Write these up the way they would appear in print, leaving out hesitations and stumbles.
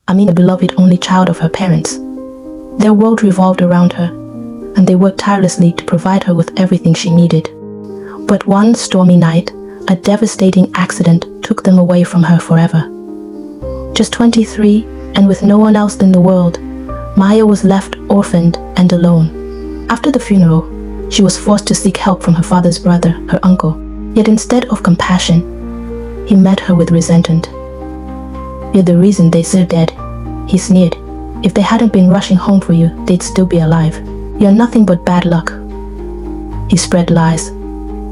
Amina, the beloved only child of her parents. Their world revolved around her, and they worked tirelessly to provide her with everything she needed. But one stormy night, a devastating accident took them away from her forever. Just 23, and with no one else in the world, Maya was left orphaned and alone. After the funeral, she was forced to seek help from her father's brother, her uncle. Yet instead of compassion, he met her with resentment. "You're the reason they're dead," he sneered. "If they hadn't been rushing home for you, they'd still be alive. You're nothing but bad luck." He spread lies,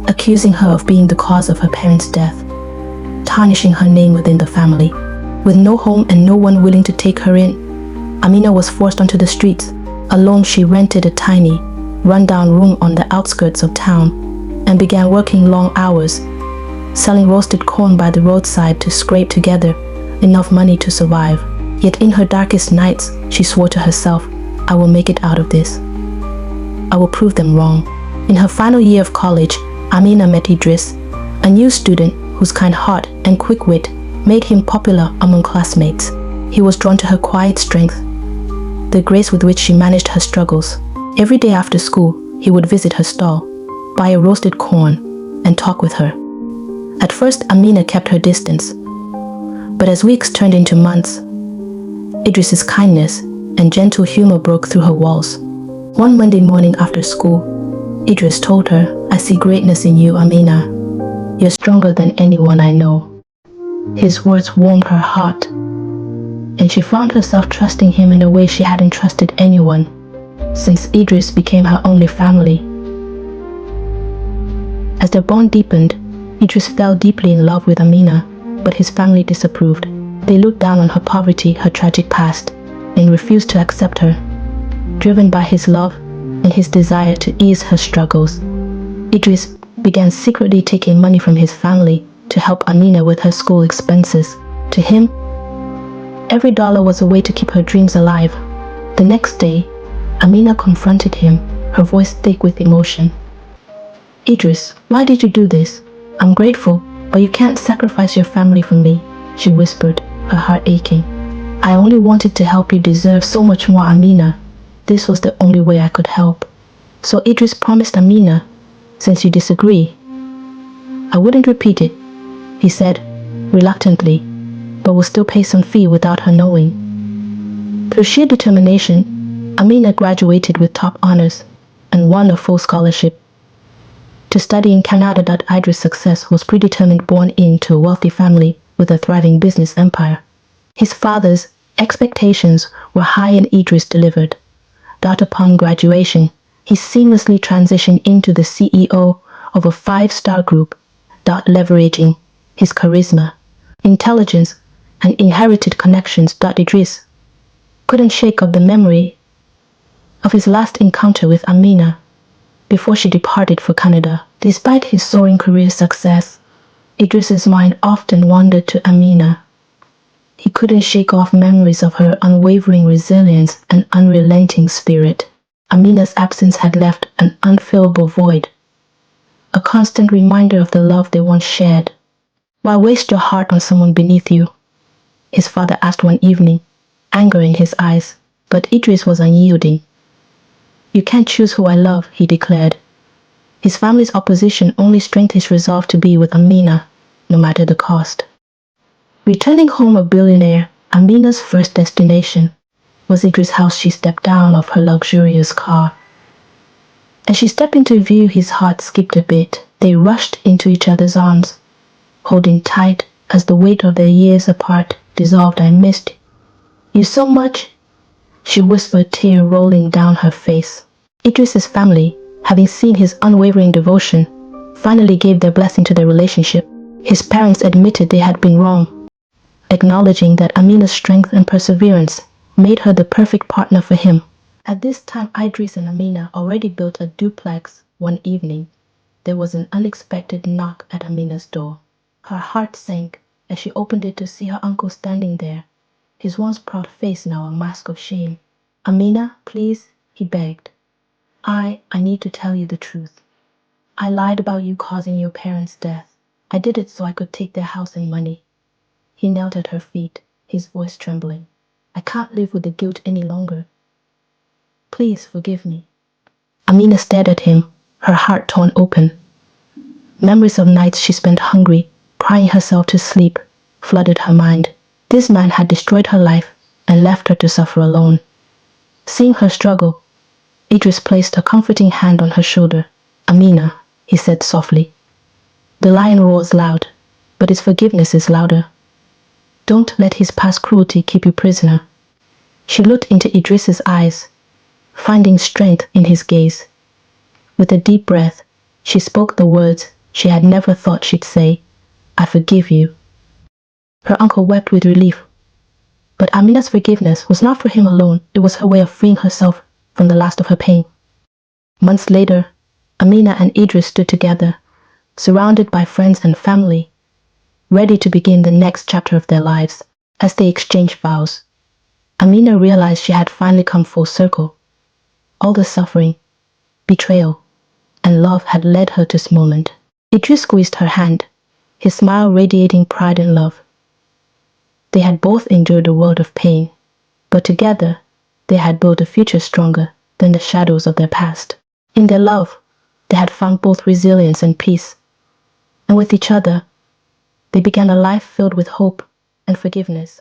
accusing her of being the cause of her parents' death, tarnishing her name within the family. With no home and no one willing to take her in, Amina was forced onto the streets. Alone, she rented a tiny, run-down room on the outskirts of town and began working long hours, selling roasted corn by the roadside to scrape together enough money to survive. Yet in her darkest nights, she swore to herself, "I will make it out of this. I will prove them wrong." In her final year of college, Amina met Idris, a new student whose kind heart and quick wit made him popular among classmates. He was drawn to her quiet strength, the grace with which she managed her struggles. Every day after school, he would visit her stall, buy a roasted corn, and talk with her. At first, Amina kept her distance, but as weeks turned into months, Idris's kindness and gentle humor broke through her walls. One Monday morning after school, Idris told her, "I see greatness in you, Amina. You're stronger than anyone I know." His words warmed her heart, and she found herself trusting him in a way she hadn't trusted anyone since Idris became her only family. As their bond deepened, Idris fell deeply in love with Amina, but his family disapproved. They looked down on her poverty, her tragic past, and refused to accept her. Driven by his love and his desire to ease her struggles, Idris began secretly taking money from his family to help Amina with her school expenses. To him, every dollar was a way to keep her dreams alive. The next day, Amina confronted him, her voice thick with emotion. "Idris, why did you do this? I'm grateful, but you can't sacrifice your family for me," she whispered, her heart aching. "I only wanted to help you deserve so much more, Amina. This was the only way I could help." So Idris promised Amina, "Since you disagree, I wouldn't repeat it," he said, reluctantly, "but will still pay some fee without her knowing." Through sheer determination, Amina graduated with top honors and won a full scholarship to study in Canada. Idris' success was predetermined, born into a wealthy family with a thriving business empire. His father's expectations were high and Idris delivered. Upon graduation, he seamlessly transitioned into the CEO of a five-star group, leveraging his charisma, intelligence, and inherited connections. Idris couldn't shake off the memory of his last encounter with Amina before she departed for Canada. Despite his soaring career success, Idris's mind often wandered to Amina. He couldn't shake off memories of her unwavering resilience and unrelenting spirit. Amina's absence had left an unfillable void, a constant reminder of the love they once shared. "Why waste your heart on someone beneath you?" his father asked one evening, anger in his eyes. But Idris was unyielding. "You can't choose who I love," he declared. His family's opposition only strengthened his resolve to be with Amina, no matter the cost. Returning home a billionaire, Amina's first destination was Idris' house. She stepped down off her luxurious car. As she stepped into view, his heart skipped a bit. They rushed into each other's arms, holding tight as the weight of their years apart dissolved. "I missed you so much," she whispered, tear rolling down her face. Idris's family, having seen his unwavering devotion, finally gave their blessing to their relationship. His parents admitted they had been wrong, acknowledging that Amina's strength and perseverance made her the perfect partner for him. At this time, Idris and Amina already built a duplex. One evening, there was an unexpected knock at Amina's door. Her heart sank as she opened it to see her uncle standing there, his once proud face now a mask of shame. "Amina, please," he begged. I need to tell you the truth. I lied about you causing your parents' death. I did it so I could take their house and money." He knelt at her feet, his voice trembling. I can't live with the guilt any longer. Please forgive me. Amina stared at him, her heart torn open. Memories of nights she spent hungry, crying herself to sleep, flooded her mind. This man had destroyed her life and left her to suffer alone. Seeing her struggle, Idris placed a comforting hand on her shoulder. Amina, he said softly. The lion roars loud, but his forgiveness is louder. Don't let his past cruelty keep you prisoner. She looked into Idris's eyes, finding strength in his gaze. With a deep breath, she spoke the words she had never thought she'd say, I forgive you. Her uncle wept with relief. But Amina's forgiveness was not for him alone, it was her way of freeing herself from the last of her pain. Months later, Amina and Idris stood together, surrounded by friends and family, ready to begin the next chapter of their lives. As they exchanged vows, Amina realized she had finally come full circle. All the suffering, betrayal, and love had led her to this moment. Idris squeezed her hand, his smile radiating pride and love. They had both endured a world of pain, but together they had built a future stronger than the shadows of their past. In their love, they had found both resilience and peace, and with each other, they began a life filled with hope and forgiveness.